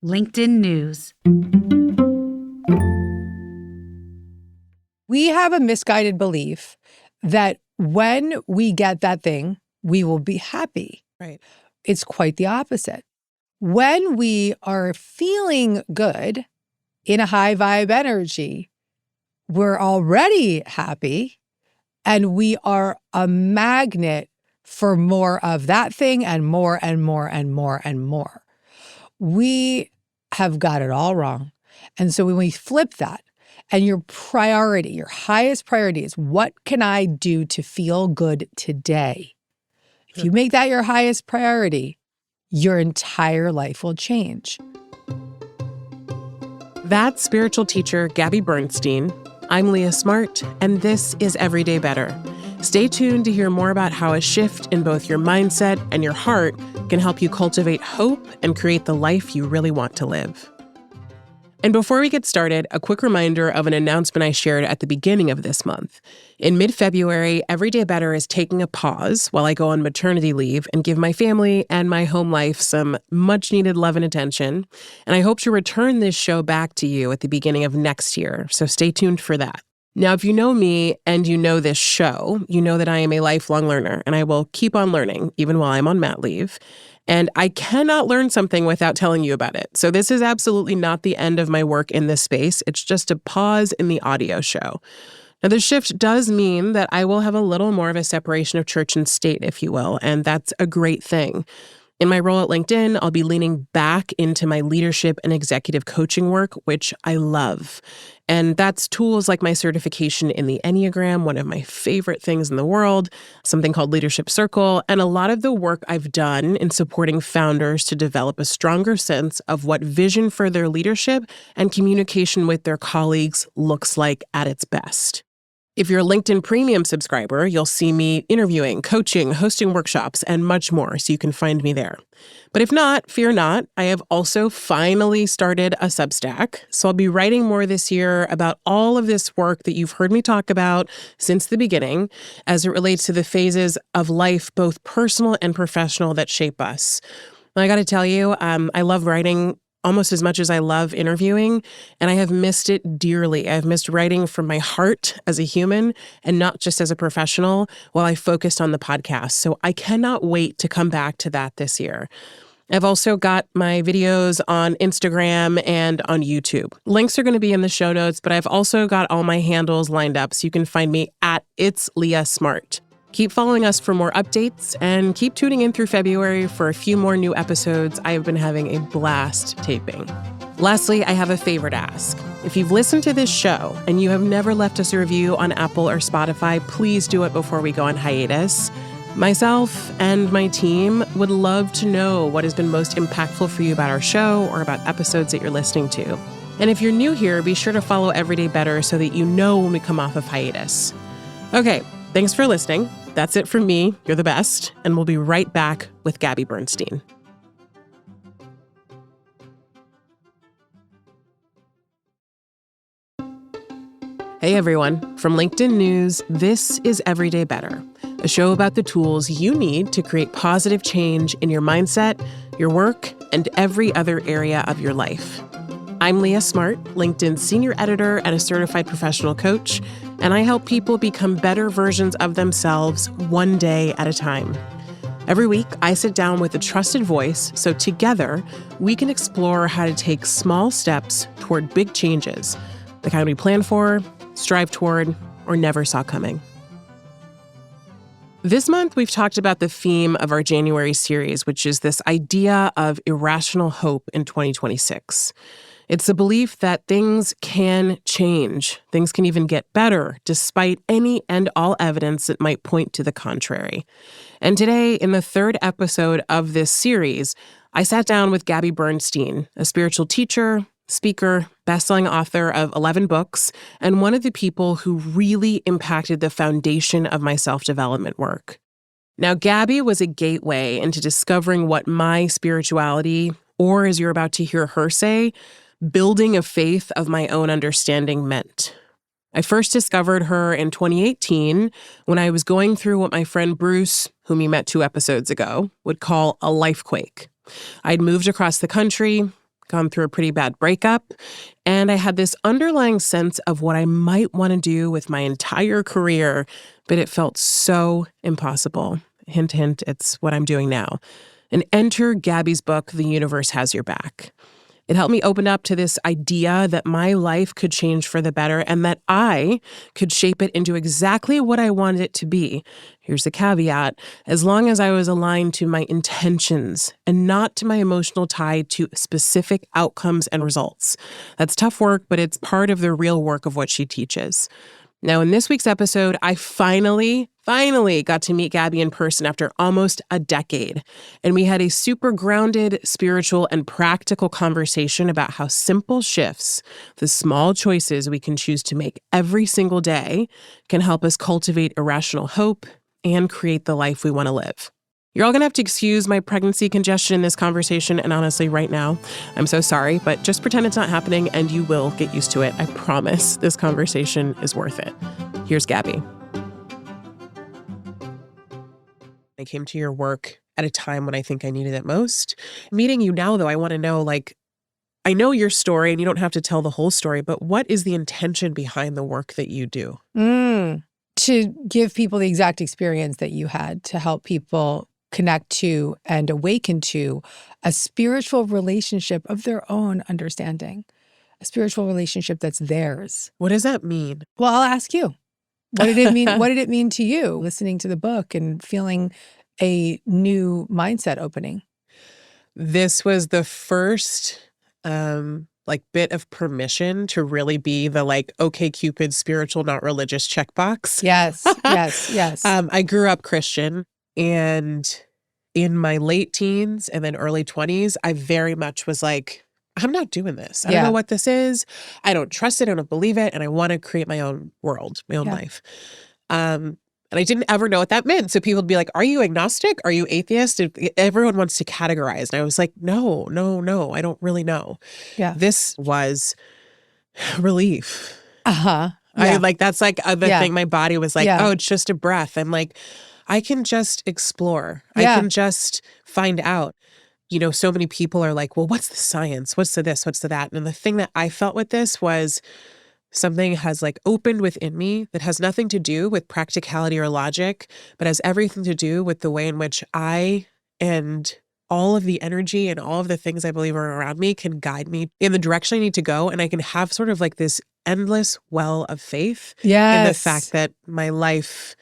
LinkedIn News. We have a misguided belief that when we get that thing, we will be happy. Right. It's quite the opposite. When we are feeling good in a high vibe energy, we're already happy and we are a magnet for more of that thing and more and more and more and more. We have got it all wrong. And so when we flip that, and your priority, your highest priority is, what can I do to feel good today? If you make that your highest priority, your entire life will change. That's spiritual teacher Gabby Bernstein. I'm Leah Smart, and this is Everyday Better. Stay tuned to hear more about how a shift in both your mindset and your heart can help you cultivate hope and create the life you really want to live. And before we get started, a quick reminder of an announcement I shared at the beginning of this month. In mid-February, Everyday Better is taking a pause while I go on maternity leave and give my family and my home life some much-needed love and attention. And I hope to return this show back to you at the beginning of next year, so stay tuned for that. Now, if you know me and you know this show, you know that I am a lifelong learner, and I will keep on learning even while I'm on mat leave. And I cannot learn something without telling you about it. So this is absolutely not the end of my work in this space. It's just a pause in the audio show. Now, the shift does mean that I will have a little more of a separation of church and state, if you will, and that's a great thing. In my role at LinkedIn, I'll be leaning back into my leadership and executive coaching work, which I love. And that's tools like my certification in the Enneagram, one of my favorite things in the world, something called Leadership Circle, and a lot of the work I've done in supporting founders to develop a stronger sense of what vision for their leadership and communication with their colleagues looks like at its best. If you're a LinkedIn Premium subscriber, you'll see me interviewing, coaching, hosting workshops, and much more, so you can find me there. But if not, fear not, I have also finally started a Substack, so I'll be writing more this year about all of this work that you've heard me talk about since the beginning, as it relates to the phases of life, both personal and professional, that shape us. I got to tell you, I love writing almost as much as I love interviewing, and I have missed it dearly. I've missed writing from my heart as a human and not just as a professional while I focused on the podcast. So I cannot wait to come back to that this year. I've also got my videos on Instagram and on YouTube. Links are going to be in the show notes, but I've also got all my handles lined up so you can find me at It's Leah Smart. Keep following us for more updates and keep tuning in through February for a few more new episodes. I have been having a blast taping. Lastly, I have a favor to ask. If you've listened to this show and you have never left us a review on Apple or Spotify, please do it before we go on hiatus. Myself and my team would love to know what has been most impactful for you about our show or about episodes that you're listening to. And if you're new here, be sure to follow Everyday Better so that you know when we come off of hiatus. Okay, thanks for listening. That's it from me. You're the best. And we'll be right back with Gabby Bernstein. Hey everyone, from LinkedIn News, this is Everyday Better, a show about the tools you need to create positive change in your mindset, your work, and every other area of your life. I'm Leah Smart, LinkedIn's senior editor and a certified professional coach, and I help people become better versions of themselves one day at a time. Every week, I sit down with a trusted voice so together we can explore how to take small steps toward big changes, the kind we plan for, strive toward, or never saw coming. This month, we've talked about the theme of our January series, which is this idea of irrational hope in 2026. It's the belief that things can change. Things can even get better, despite any and all evidence that might point to the contrary. And today, in the third episode of this series, I sat down with Gabby Bernstein, a spiritual teacher, speaker, bestselling author of 11 books, and one of the people who really impacted the foundation of my self-development work. Now, Gabby was a gateway into discovering what my spirituality, or as you're about to hear her say, building a faith of my own understanding meant. I first discovered her in 2018 when I was going through what my friend Bruce, whom you met 2 episodes ago, would call a lifequake. I'd moved across the country, gone through a pretty bad breakup, and I had this underlying sense of what I might want to do with my entire career, but it felt so impossible. Hint, hint, it's what I'm doing now. And enter Gabby's book, The Universe Has Your Back. It helped me open up to this idea that my life could change for the better and that I could shape it into exactly what I wanted it to be. Here's the caveat: as long as I was aligned to my intentions and not to my emotional tie to specific outcomes and results. That's tough work, but it's part of the real work of what she teaches. Now, in this week's episode, I finally got to meet Gabby in person after almost a decade. And we had a super grounded, spiritual, and practical conversation about how simple shifts, the small choices we can choose to make every single day, can help us cultivate irrational hope and create the life we want to live. You're all going to have to excuse my pregnancy congestion in this conversation, and honestly, right now, I'm so sorry, but just pretend it's not happening and you will get used to it. I promise this conversation is worth it. Here's Gabby. I came to your work at a time when I think I needed it most. Meeting you now, though, I want to know, I know your story and you don't have to tell the whole story, but what is the intention behind the work that you do? To give people the exact experience that you had, to help people connect to and awaken to a spiritual relationship of their own understanding, a spiritual relationship that's theirs. What does that mean? Well, I'll ask you. What did it mean? What did it mean to you listening to the book and feeling a new mindset opening? This was the first bit of permission to really be the OkCupid spiritual, not religious checkbox. Yes, yes. I grew up Christian, and in my late teens and then early 20s, I very much was like, I'm not doing this. I don't know what this is. I don't trust it. I don't believe it. And I want to create my own world, my own life. And I didn't ever know what that meant. So people would be like, are you agnostic? Are you atheist? Everyone wants to categorize. And I was like, no, I don't really know. Yeah. This was relief. Uh-huh. Yeah. That's the thing. My body was like, oh, it's just a breath. I'm like, I can just explore. I can just find out. So many people are like, well, what's the science? What's the this? What's the that? And the thing that I felt with this was something has opened within me that has nothing to do with practicality or logic, but has everything to do with the way in which I and all of the energy and all of the things I believe are around me can guide me in the direction I need to go. And I can have sort of this endless well of faith in the fact that my life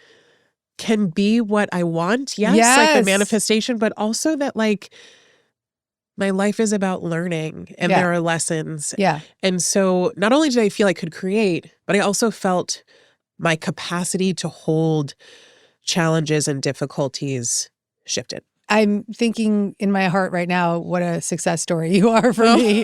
can be what I want. Yes. The manifestation, but also that my life is about learning and there are lessons. Yeah. And so not only did I feel I could create, but I also felt my capacity to hold challenges and difficulties shifted. I'm thinking in my heart right now, what a success story you are for me.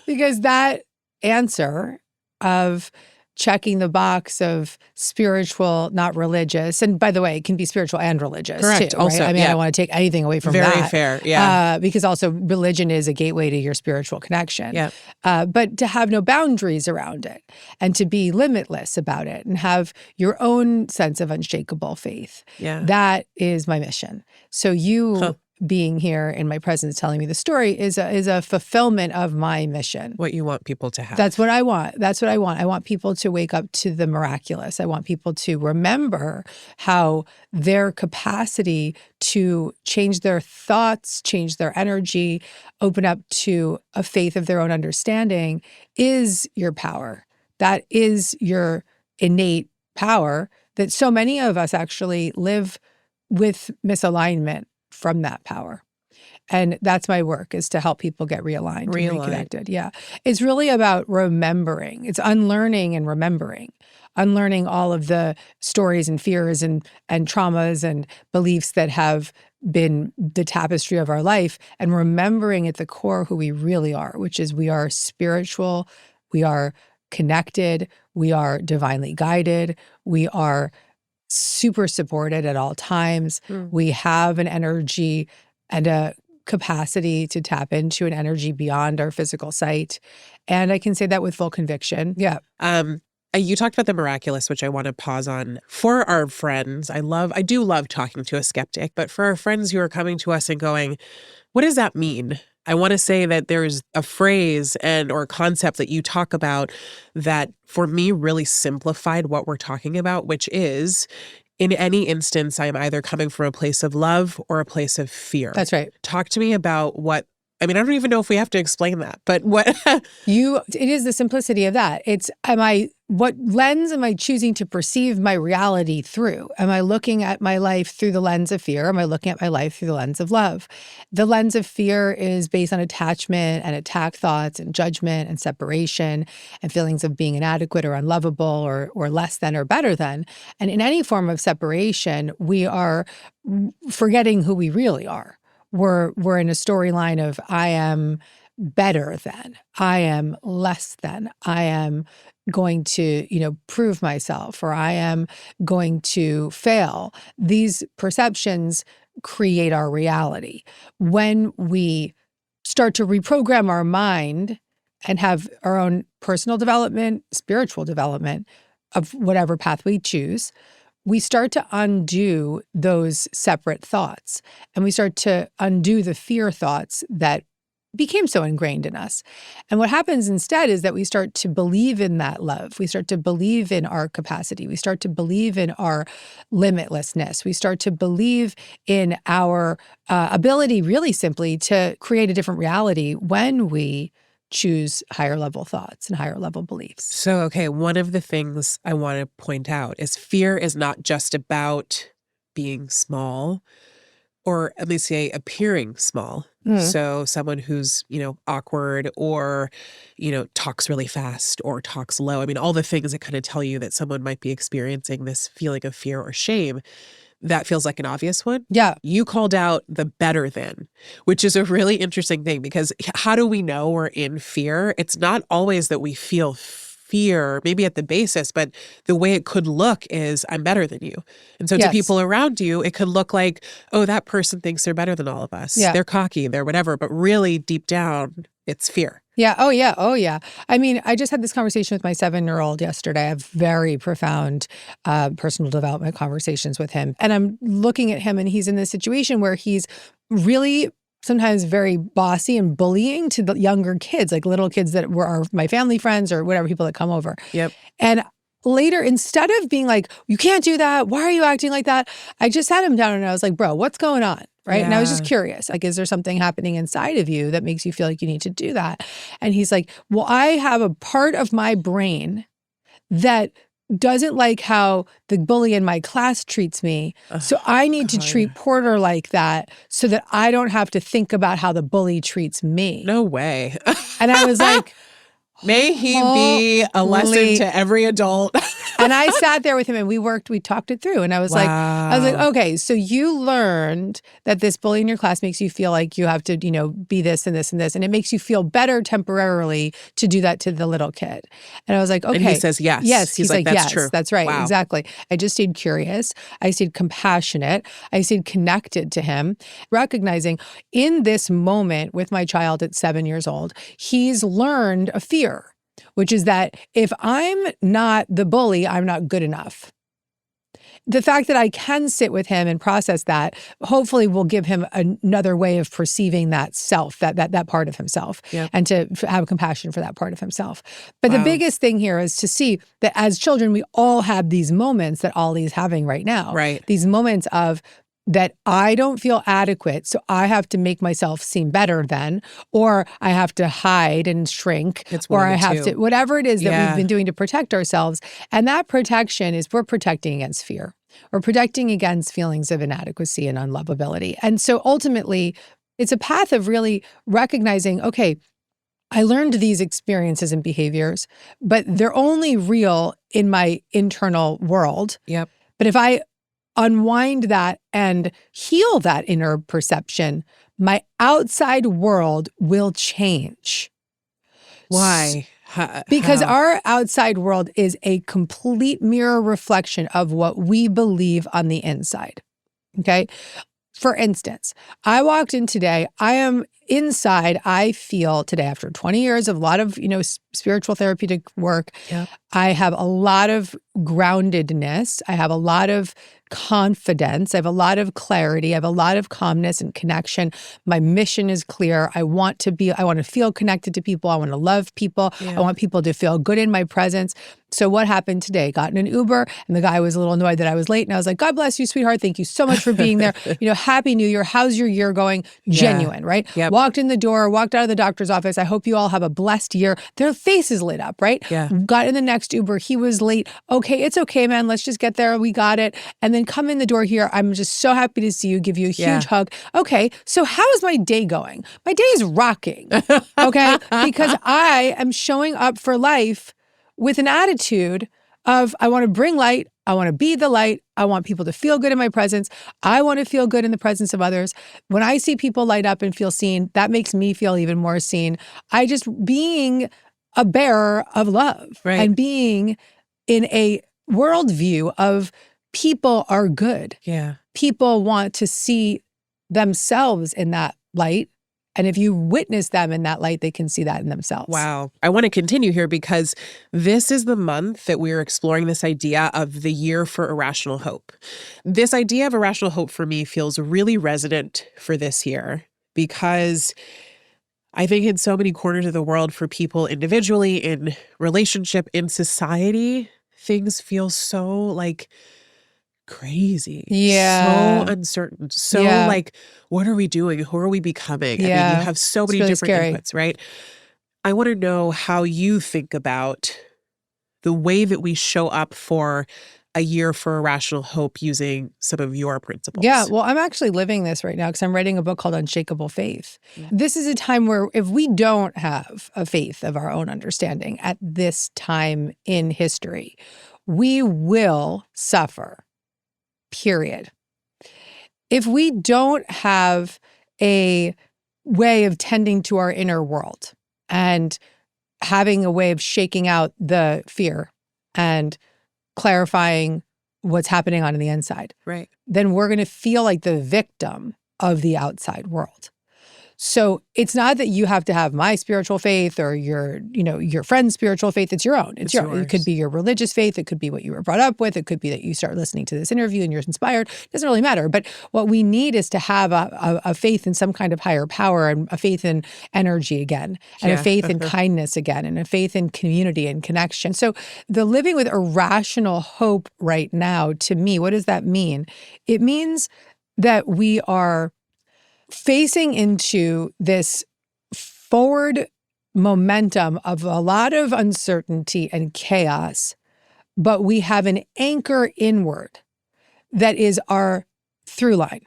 because that answer of checking the box of spiritual, not religious. And by the way, it can be spiritual and religious too. Also, right? I mean, I don't want to take anything away from that. Very fair, yeah. Because also religion is a gateway to your spiritual connection. Yeah. But to have no boundaries around it and to be limitless about it and have your own sense of unshakable faith. Yeah. That is my mission. So you being here in my presence telling me the story is a fulfillment of my mission. What you want people to have. That's what I want. I want people to wake up to the miraculous. I want people to remember how their capacity to change their thoughts, change their energy, open up to a faith of their own understanding is your power. That is your innate power that so many of us actually live with misalignment from that power. And that's my work, is to help people get realigned and reconnected. Yeah. It's really about remembering. It's unlearning and remembering. Unlearning all of the stories and fears and traumas and beliefs that have been the tapestry of our life, and remembering at the core who we really are, which is we are spiritual, we are connected, we are divinely guided, we are super supported at all times. We have an energy and a capacity to tap into an energy beyond our physical sight. And I can say that with full conviction. Yeah. You talked about the miraculous, which I want to pause on. For our friends, I do love talking to a skeptic, but for our friends who are coming to us and going, what does that mean? I want to say that there's a phrase or a concept that you talk about that for me really simplified what we're talking about, which is in any instance, I am either coming from a place of love or a place of fear. That's right. Talk to me about I don't even know if we have to explain that, but it is the simplicity of that. What lens am I choosing to perceive my reality through? Am I looking at my life through the lens of fear? Am I looking at my life through the lens of love? The lens of fear is based on attachment and attack thoughts and judgment and separation and feelings of being inadequate or unlovable or less than or better than. And in any form of separation, we are forgetting who we really are. We're in a storyline of I am better than, I am less than, I am going to, prove myself, or I am going to fail. These perceptions create our reality. When we start to reprogram our mind and have our own personal development, spiritual development of whatever path we choose, we start to undo those separate thoughts, and we start to undo the fear thoughts that became so ingrained in us. And what happens instead is that we start to believe in that love. We start to believe in our capacity. We start to believe in our limitlessness. We start to believe in our ability, really simply, to create a different reality when we choose higher level thoughts and higher level beliefs. So, okay, one of the things I want to point out is fear is not just about being small, or let me say appearing small. So someone who's, awkward or, talks really fast or talks low. I mean, all the things that kind of tell you that someone might be experiencing this feeling of fear or shame. That feels like an obvious one. Yeah. You called out the better than, which is a really interesting thing, because how do we know we're in fear? It's not always that we feel fear, maybe at the basis, but the way it could look is I'm better than you. And so to people around you, it could look like, oh, that person thinks they're better than all of us. Yeah. They're cocky, they're whatever, but really deep down, it's fear. Yeah. Oh, yeah. Oh, yeah. I mean, I just had this conversation with my 7-year-old yesterday. I have very profound personal development conversations with him. And I'm looking at him, and he's in this situation where he's really sometimes very bossy and bullying to the younger kids, like little kids that are my family friends or whatever, people that come over. Yep. And later, instead of being like, you can't do that, why are you acting like that? I just sat him down and I was like, bro, what's going on? Right. Yeah. And I was just curious, like, is there something happening inside of you that makes you feel like you need to do that? And he's like, well, I have a part of my brain that doesn't like how the bully in my class treats me. So I need to treat Porter like that so that I don't have to think about how the bully treats me. No way. And I was like, may he be a lesson to every adult. And I sat there with him and we talked it through. And I was like, okay, so you learned that this bully in your class makes you feel like you have to, be this and this and this. And it makes you feel better temporarily to do that to the little kid. And I was like, okay. And he says, yes. Yes. He's like, that's yes, true. That's right. Wow. Exactly. I just stayed curious. I stayed compassionate. I stayed connected to him, recognizing in this moment with my child at 7 years old, he's learned a fear, which is that if I'm not the bully, I'm not good enough. The fact that I can sit with him and process that hopefully will give him another way of perceiving that self, that part of himself, and to have compassion for that part of himself. But the biggest thing here is to see that as children, we all have these moments that Ollie's having right now. Right. These moments of that I don't feel adequate, so I have to make myself seem better than, or I have to hide and shrink, or I have to, whatever it is that we've been doing to protect ourselves. And that protection is we're protecting against fear. We're protecting against feelings of inadequacy and unlovability. And so ultimately, it's a path of really recognizing, okay, I learned these experiences and behaviors, but they're only real in my internal world. Yep. But if I unwind that and heal that inner perception, my outside world will change. Why? Because our outside world is a complete mirror reflection of what we believe on the inside. Okay? For instance, I walked in today, I am inside, I feel today after 20 years of a lot of, spiritual therapeutic work, I have a lot of groundedness. I have a lot of confidence. I have a lot of clarity. I have a lot of calmness and connection. My mission is clear. I want to feel connected to people. I want to love people. Yeah. I want people to feel good in my presence. So what happened today? Got in an Uber and the guy was a little annoyed that I was late. And I was like, God bless you, sweetheart. Thank you so much for being there. Happy New Year. How's your year going? Genuine, right? Yep. Walked in the door, walked out of the doctor's office. I hope you all have a blessed year. Their faces lit up, right? Yeah. Got in the next Uber. He was late. Okay, it's okay, man. Let's just get there. We got it. And then come in the door here. I'm just so happy to see you. Give you a huge hug. Okay, so how is my day going? My day is rocking, okay? Because I am showing up for life with an attitude of I want to bring light. I want to be the light. I want people to feel good in my presence. I want to feel good in the presence of others. When I see people light up and feel seen, that makes me feel even more seen. Being a bearer of love and being in a worldview of people are good. Yeah. People want to see themselves in that light. And if you witness them in that light, they can see that in themselves. Wow. I want to continue here because this is the month that we're exploring this idea of the year for irrational hope. This idea of irrational hope for me feels really resonant for this year because I think in so many corners of the world for people individually, in relationship, in society, things feel so crazy. Yeah. So uncertain. So what are we doing? Who are we becoming? Yeah. I mean, you have so many really different scary. inputs, right? I want to know how you think about the way that we show up for a year for irrational hope using some of your principles. Yeah, well, I'm actually living this right now because I'm writing a book called Unshakable Faith. Yeah. This is a time where if we don't have a faith of our own understanding at this time in history, we will suffer, period. If we don't have a way of tending to our inner world and having a way of shaking out the fear and clarifying what's happening on the inside, right, then we're going to feel like the victim of the outside world. So it's not that you have to have my spiritual faith or your friend's spiritual faith. It's your own. It's yours. It could be your religious faith. It could be what you were brought up with. It could be that you start listening to this interview and you're inspired. It doesn't really matter. But what we need is to have a faith in some kind of higher power and a faith in energy again, and a faith in kindness again, and a faith in community and connection. So the living with irrational hope right now, to me, what does that mean? It means that we are facing into this forward momentum of a lot of uncertainty and chaos, but we have an anchor inward that is our through line,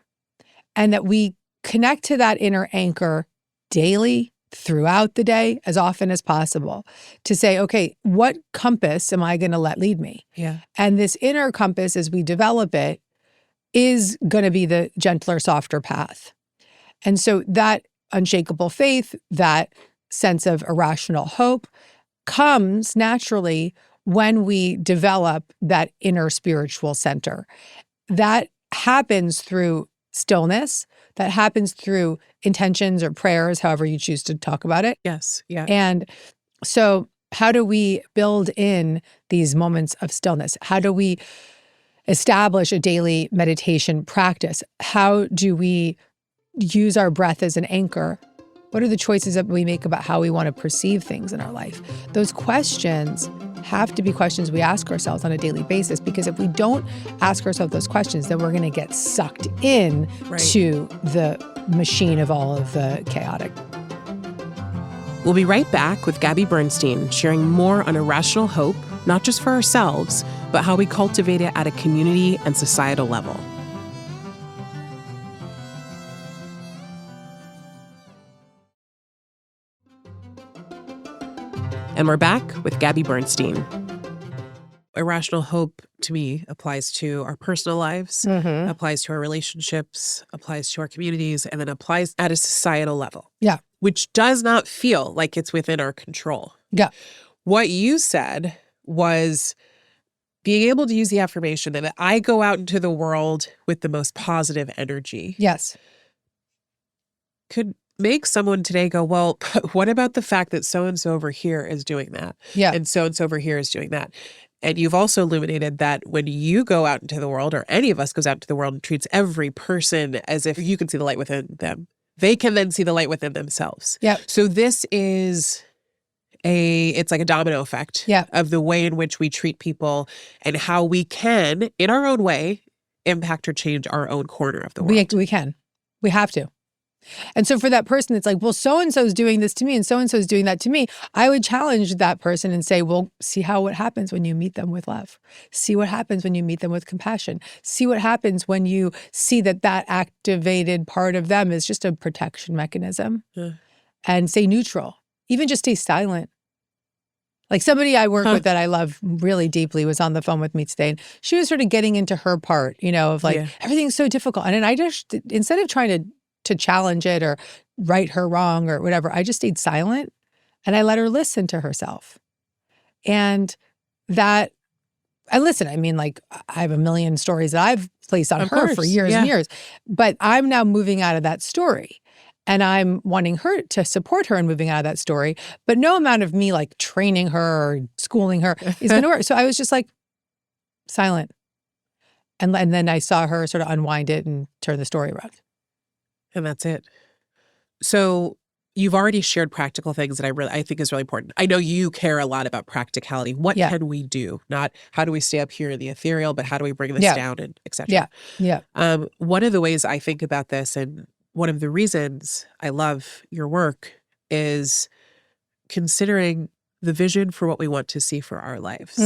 and that we connect to that inner anchor daily, throughout the day, as often as possible, to say, okay, what compass am I going to let lead me? Yeah. And this inner compass, as we develop it, is going to be the gentler, softer path. And so that unshakable faith, that sense of irrational hope comes naturally when we develop that inner spiritual center. That happens through stillness. That happens through intentions or prayers, however you choose to talk about it. Yes. Yeah. And so how do we build in these moments of stillness? How do we establish a daily meditation practice? How do we use our breath as an anchor? What are the choices that we make about how we want to perceive things in our life? Those questions have to be questions we ask ourselves on a daily basis, because if we don't ask ourselves those questions, then we're going to get sucked in to the machine of all of the chaotic. We'll be right back with Gabby Bernstein sharing more on irrational hope, not just for ourselves, but how we cultivate it at a community and societal level. And we're back with Gabby Bernstein. Irrational hope, to me, applies to our personal lives, applies to our relationships, applies to our communities, and then applies at a societal level. Yeah. Which does not feel like it's within our control. Yeah. What you said was being able to use the affirmation that I go out into the world with the most positive energy. Yes. Could make someone today go, well, what about the fact that so-and-so over here is doing that? Yeah. And so-and-so over here is doing that. And you've also illuminated that when you go out into the world, or any of us goes out into the world and treats every person as if you can see the light within them, they can then see the light within themselves. Yep. So this is it's like a domino effect of the way in which we treat people and how we can, in our own way, impact or change our own corner of the world. We can. We have to. And so for that person, it's like, well, so-and-so is doing this to me and so-and-so is doing that to me. I would challenge that person and say, well, see what happens when you meet them with love. See what happens when you meet them with compassion. See what happens when you see that activated part of them is just a protection mechanism. And stay neutral. Even just stay silent. Like somebody I work with that I love really deeply was on the phone with me today. And she was sort of getting into her part, of like, everything's so difficult. And then I just, instead of trying to challenge it or right her wrong or whatever, I just stayed silent and I let her listen to herself. And listen, I mean, like, I have a million stories that I've placed on her for years and years, but I'm now moving out of that story. And I'm wanting her to support her in moving out of that story. But no amount of me like training her or schooling her is going to work. So I was just like silent. And then I saw her sort of unwind it and turn the story around. And that's it. So you've already shared practical things that I think is really important. I know you care a lot about practicality. What can we do? Not how do we stay up here in the ethereal, but how do we bring this down and et cetera. One of the ways I think about this, and one of the reasons I love your work, is considering the vision for what we want to see for our lives.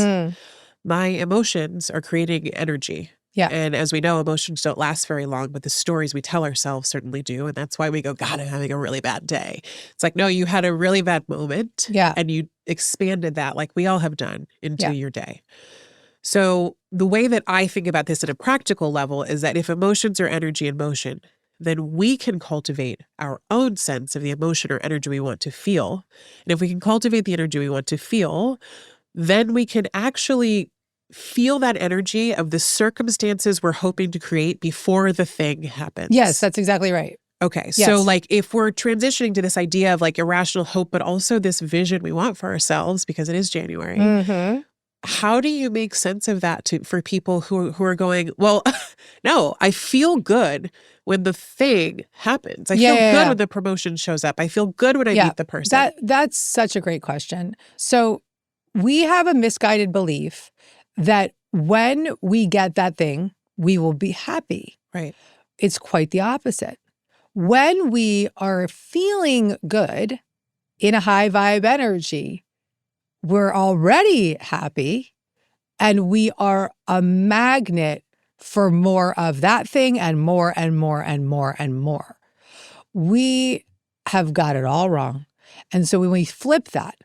My emotions are creating energy. And as we know, emotions don't last very long, but the stories we tell ourselves certainly do. And that's why we go, God, I'm having a really bad day. It's like, no, you had a really bad moment and you expanded that, like we all have done, into your day. So the way that I think about this at a practical level is that if emotions are energy in motion, then we can cultivate our own sense of the emotion or energy we want to feel. And if we can cultivate the energy we want to feel, then we can actually feel that energy of the circumstances we're hoping to create before the thing happens. Yes, that's exactly right. Okay. Yes. So like if we're transitioning to this idea of like irrational hope, but also this vision we want for ourselves, because it is January, how do you make sense of that for people who are going, well, no, I feel good when the thing happens. I feel good when the promotion shows up. I feel good when I meet the person. That's such a great question. So we have a misguided belief that when we get that thing, we will be happy. Right. It's quite the opposite. When we are feeling good in a high vibe energy, we're already happy and we are a magnet for more of that thing and more and more and more and more. We have got it all wrong. And so when we flip that,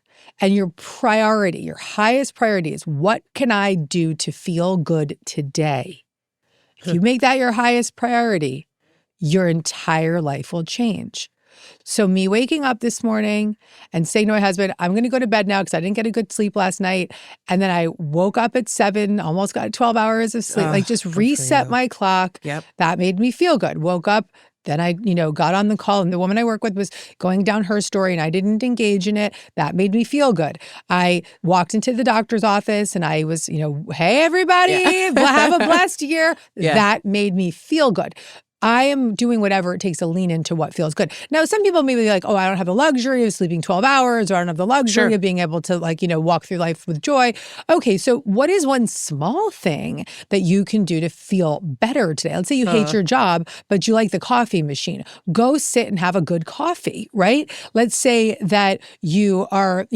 and your priority, your highest priority is, what can I do to feel good today? If you make that your highest priority, your entire life will change. So me waking up this morning and saying to my husband, I'm going to go to bed now because I didn't get a good sleep last night. And then I woke up at 7, almost got 12 hours of sleep, like just reset my clock. That made me feel good. Woke up. Then I, got on the call and the woman I work with was going down her story and I didn't engage in it. That made me feel good. I walked into the doctor's office and I was, hey, everybody, have a blessed year. That made me feel good. I am doing whatever it takes to lean into what feels good. Now, some people may be like, oh, I don't have the luxury of sleeping 12 hours, or I don't have the luxury of being able to walk through life with joy. Okay, so what is one small thing that you can do to feel better today? Let's say you hate your job, but you like the coffee machine. Go sit and have a good coffee, right? Let's say that you are,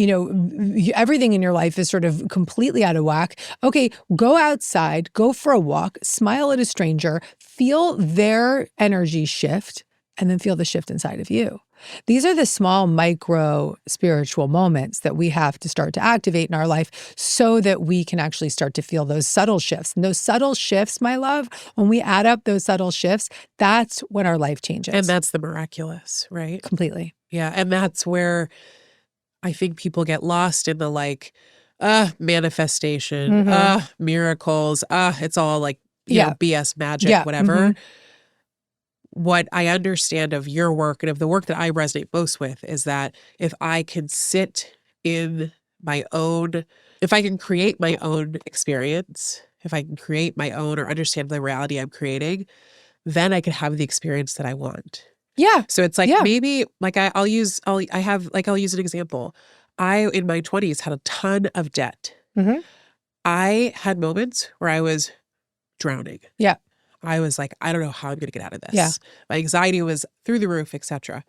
everything in your life is sort of completely out of whack. Okay, go outside, go for a walk, smile at a stranger, feel their energy shift, and then feel the shift inside of you. These are the small micro spiritual moments that we have to start to activate in our life so that we can actually start to feel those subtle shifts. And those subtle shifts, my love, when we add up those subtle shifts, that's when our life changes. And that's the miraculous, right? Completely. Yeah. And that's where I think people get lost in the manifestation, miracles, it's all like, BS magic, whatever. What I understand of your work and of the work that I resonate most with is that if I can sit in my own If I can create my own experience, if I can create my own or understand the reality I'm creating, then I can have the experience that I want. Yeah. So it's like Yeah. maybe like I'll use an example. I, in my 20s, had a ton of debt. Mm-hmm. I had moments where I was drowning. Yeah. I was like, I don't know how I'm going to get out of this. Yeah. My anxiety was through the roof, etc.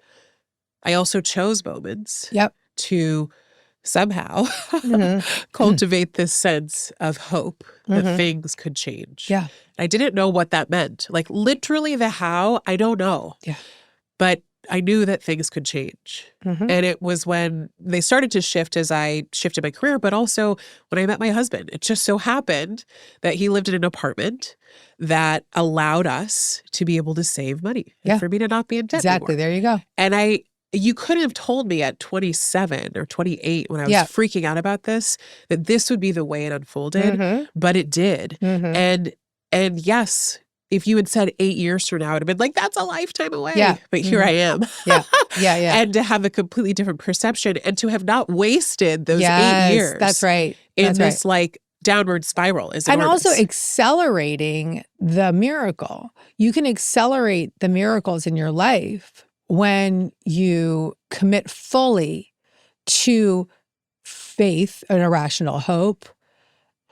I also chose moments Yep. to somehow Mm-hmm. cultivate this sense of hope that Mm-hmm. things could change. Yeah. I didn't know what that meant. Like literally the how, I don't know. Yeah. But I knew that things could change. Mm-hmm. And it was when they started to shift as I shifted my career, but also when I met my husband. It just so happened that he lived in an apartment that allowed us to be able to save money and for me to not be in debt Exactly. anymore. There you go. And you couldn't have told me at 27 or 28 when I was freaking out about this, that this would be the way it unfolded, but it did. And yes, if you had said 8 years from now, I would have been like, that's a lifetime away. Yeah. But here I am. Yeah. And to have a completely different perception and to have not wasted those 8 years. That's right. In this like downward spiral is and enormous. also accelerating the miracle. You can accelerate the miracles in your life when you commit fully to faith, an irrational hope,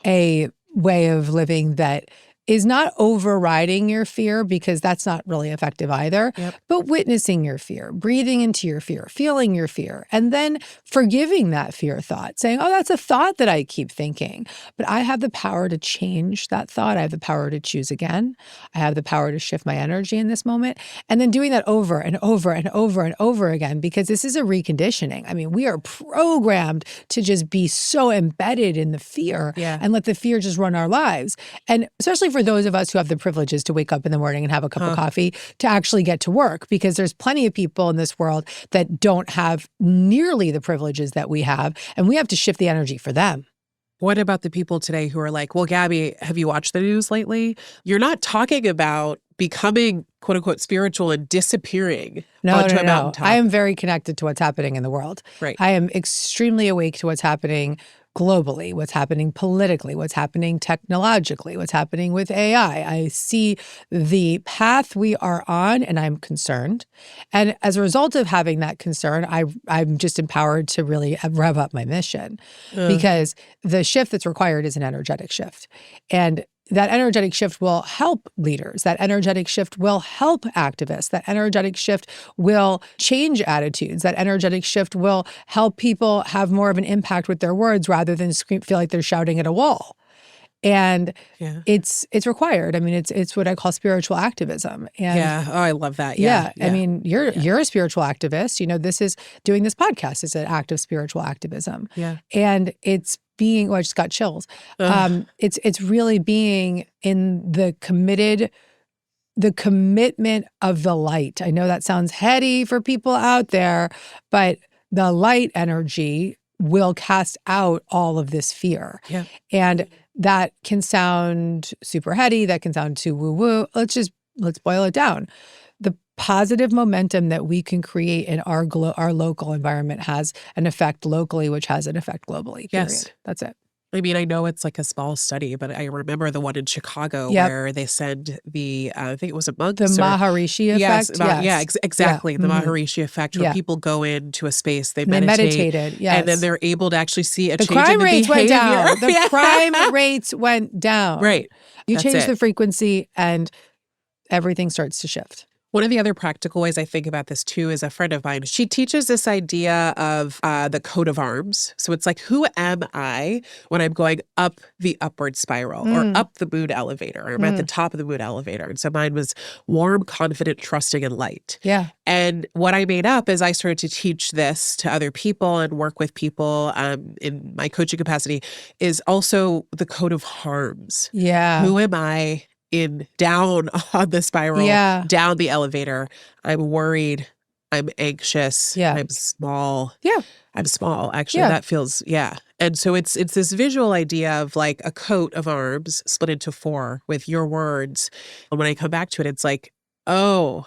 a way of living that is not overriding your fear, because that's not really effective either, but witnessing your fear, breathing into your fear, feeling your fear, and then forgiving that fear thought, saying, oh, that's a thought that I keep thinking, but I have the power to change that thought. I have the power to choose again. I have the power to shift my energy in this moment. And then doing that over and over and over and over again, because this is a reconditioning. I mean, we are programmed to just be so embedded in the fear and let the fear just run our lives. And especially for those of us who have the privileges to wake up in the morning and have a cup of coffee to actually get to work, because there's plenty of people in this world that don't have nearly the privileges that we have, and we have to shift the energy for them. What about the people today who are like, well, Gabby, have you watched the news lately? You're not talking about becoming quote unquote spiritual and disappearing onto a mountaintop. I am very connected to what's happening in the world. Right. I am extremely awake to what's happening globally, what's happening politically, what's happening technologically, what's happening with AI. I see the path we are on, and I'm concerned. And as a result of having that concern, I'm just empowered to really rev up my mission, because the shift that's required is an energetic shift. And that energetic shift will help leaders. That energetic shift will help activists. That energetic shift will change attitudes. That energetic shift will help people have more of an impact with their words rather than feel like they're shouting at a wall. And it's required. I mean, it's what I call spiritual activism. And oh, I love that. I mean, you're a spiritual activist. You know, doing this podcast is an act of spiritual activism. And it's being, I just got chills. It's really being in the commitment of the light. I know that sounds heady for people out there, but the light energy will cast out all of this fear. And that can sound super heady. That can sound too woo-woo. Let's boil it down. The positive momentum that we can create in our local environment has an effect locally, which has an effect globally. Period. That's it. I mean, I know it's like a small study, but I remember the one in Chicago where they send I think it was a monk. The Maharishi effect? Exactly. The Maharishi effect, where people go into a space, they meditated, and then they're able to actually see a change in the behavior. Went down. The crime rates went down. Right. You change the frequency and everything starts to shift. One of the other practical ways I think about this too is a friend of mine. She teaches this idea of the coat of arms. So it's like, who am I when I'm going up the upward spiral or up the mood elevator, or I'm at the top of the mood elevator? And so mine was warm, confident, trusting, and light. And what I made up is I started to teach this to other people and work with people in my coaching capacity is also the coat of harms. Who am I down on the spiral, down the elevator? I'm worried. I'm anxious. I'm small. I'm small. Actually, that feels, And so it's this visual idea of like a coat of arms split into four with your words. And when I come back to it, it's like, oh,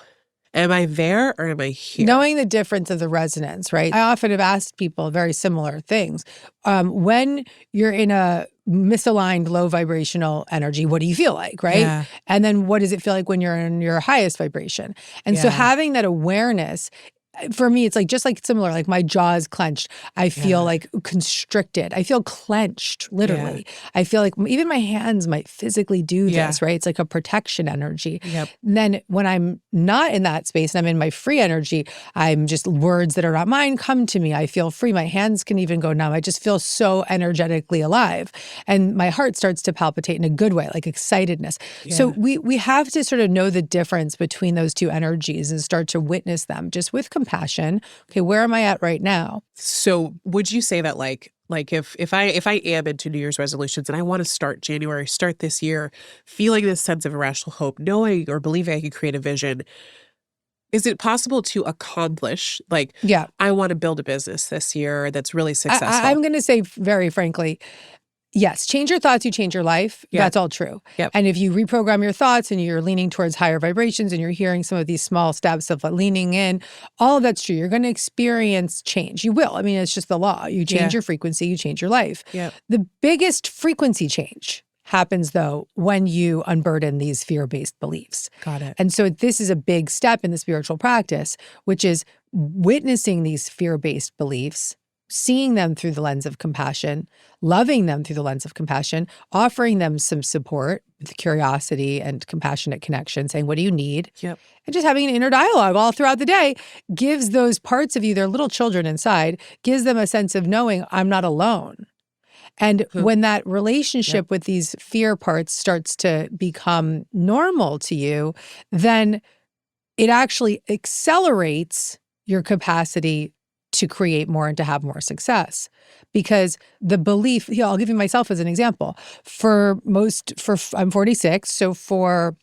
Am I there or am I here? Knowing the difference of the resonance, right? I often have asked people very similar things. When you're in a misaligned low vibrational energy, what do you feel like, right? Yeah. And then what does it feel like when you're in your highest vibration? And so having that awareness, for me, it's like just like similar, like my jaw is clenched. I feel like constricted. I feel clenched, literally. I feel like even my hands might physically do this, right? It's like a protection energy. And then when I'm not in that space and I'm in my free energy, I'm just words that are not mine come to me. I feel free. My hands can even go numb. I just feel so energetically alive. And my heart starts to palpitate in a good way, like excitedness. So we have to sort of know the difference between those two energies and start to witness them just with compassion. Okay, where am I at right now? So would you say that like if I am into New Year's resolutions and I want to start this year, feeling this sense of irrational hope, knowing or believing I can create a vision, is it possible to accomplish, like, I want to build a business this year that's really successful? I'm going to say very frankly, yes, change your thoughts, you change your life. That's all true. And if you reprogram your thoughts and you're leaning towards higher vibrations and you're hearing some of these small steps of leaning in, all of that's true. You're going to experience change. You will. I mean, it's just the law. You change your frequency, you change your life. The biggest frequency change happens, though, when you unburden these fear-based beliefs. Got it. And so this is a big step in the spiritual practice, which is witnessing these fear-based beliefs, seeing them through the lens of compassion, loving them through the lens of compassion, offering them some support with curiosity and compassionate connection, saying, what do you need? And just having an inner dialogue all throughout the day gives those parts of you, their little children inside, gives them a sense of knowing I'm not alone. And when that relationship with these fear parts starts to become normal to you, then it actually accelerates your capacity to create more and to have more success. Because the belief, I'll give you myself as an example. I'm 46, so for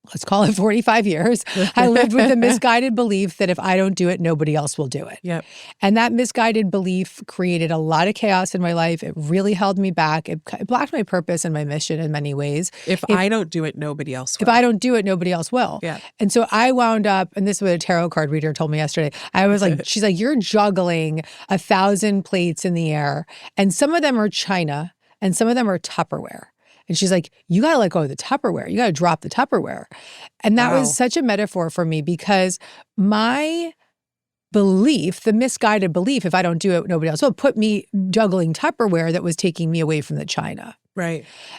let's call it 45 years, I lived with the misguided belief that if I don't do it, nobody else will do it. And that misguided belief created a lot of chaos in my life. It really held me back. It blocked my purpose and my mission in many ways. If I don't do it, nobody else will. If I don't do it, nobody else will. And so I wound up, and this is what a tarot card reader told me yesterday. I was like, she's like, you're juggling 1,000 plates in the air, and some of them are china, and some of them are Tupperware. And she's like, you got to let go of the Tupperware. You got to drop the Tupperware. And that was such a metaphor for me, because my belief, the misguided belief, if I don't do it, nobody else will, put me juggling Tupperware that was taking me away from the china.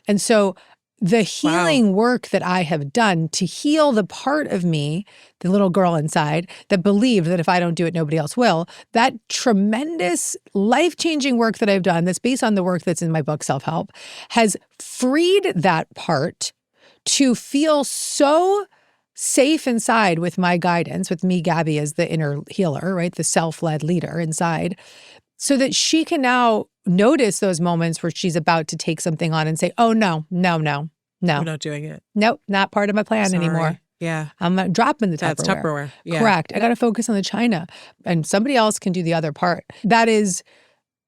And so the healing work that I have done to heal the part of me, the little girl inside, that believed that if I don't do it, nobody else will, that tremendous life-changing work that I've done that's based on the work that's in my book, Self-Help, has freed that part to feel so safe inside with my guidance, with me, Gabby, as the inner healer, right? The self-led leader inside, so that she can now notice those moments where she's about to take something on and say, oh, no. I'm not doing it. Nope, not part of my plan anymore. I'm not dropping the Tupperware. That's Tupperware. Correct. I got to focus on the china, and somebody else can do the other part. That is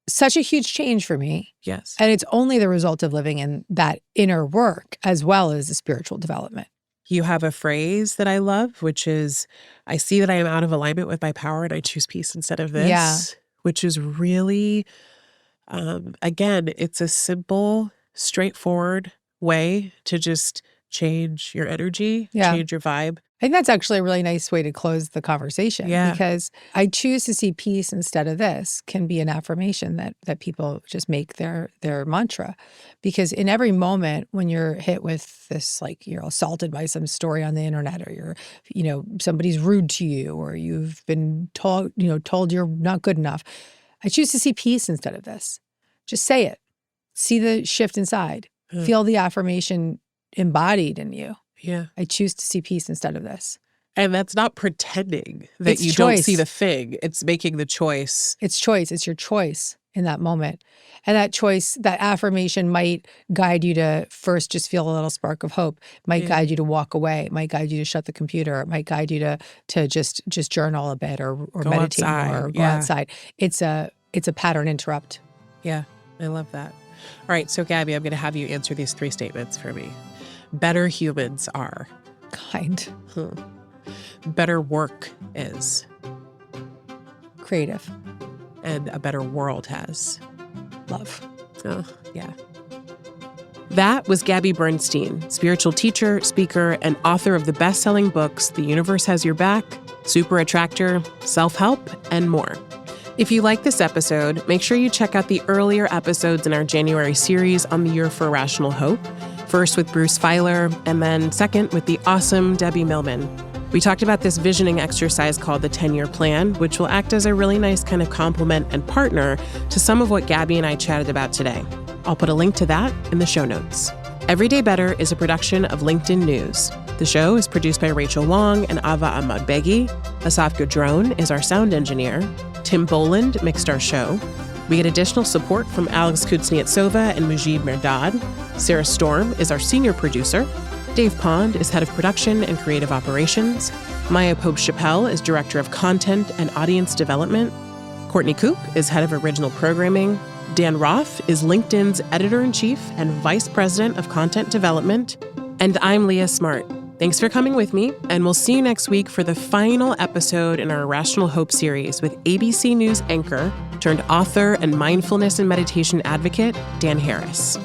such a huge change for me. And it's only the result of living in that inner work as well as the spiritual development. You have a phrase that I love, which is, I see that I am out of alignment with my power and I choose peace instead of this, which is really, again, it's a simple, straightforward way to just change your energy, change your vibe. I think that's actually a really nice way to close the conversation, because I choose to see peace instead of this can be an affirmation that people just make their mantra. Because in every moment when you're hit with this, like you're assaulted by some story on the internet, or somebody's rude to you, or you've been told you're not good enough, I choose to see peace instead of this. Just say it. See the shift inside. Feel the affirmation embodied in you. I choose to see peace instead of this. And that's not pretending that you don't see the thing. It's making the choice. It's choice. It's your choice in that moment. And that choice, that affirmation might guide you to first just feel a little spark of hope. It might guide you to walk away. It might guide you to shut the computer. It might guide you to just journal a bit or meditate more or go outside. It's a pattern interrupt. I love that. All right. So Gabby, I'm going to have you answer these 3 statements for me. Better humans are kind. better work is. Creative. And a better world has. Love. Oh, yeah. That was Gabby Bernstein, spiritual teacher, speaker, and author of the best-selling books The Universe Has Your Back, Super Attractor, Self-Help, and more. If you like this episode, make sure you check out the earlier episodes in our January series on the year for Irrational Hope, first with Bruce Feiler, and then second with the awesome Debbie Millman. We talked about this visioning exercise called the 10-year plan, which will act as a really nice kind of complement and partner to some of what Gabby and I chatted about today. I'll put a link to that in the show notes. Everyday Better is a production of LinkedIn News. The show is produced by Rachel Wong and Ava Ahmad-Begi. Asaf Gadron is our sound engineer. Tim Boland mixed our show. We get additional support from Alex Kuznetsova and Mujib Merdad. Sarah Storm is our senior producer. Dave Pond is head of production and creative operations. Maya Pope-Chappelle is director of content and audience development. Courtney Koop is head of original programming. Dan Roth is LinkedIn's editor-in-chief and vice president of content development. And I'm Leah Smart. Thanks for coming with me, and we'll see you next week for the final episode in our Irrational Hope series with ABC News anchor turned author and mindfulness and meditation advocate, Dan Harris.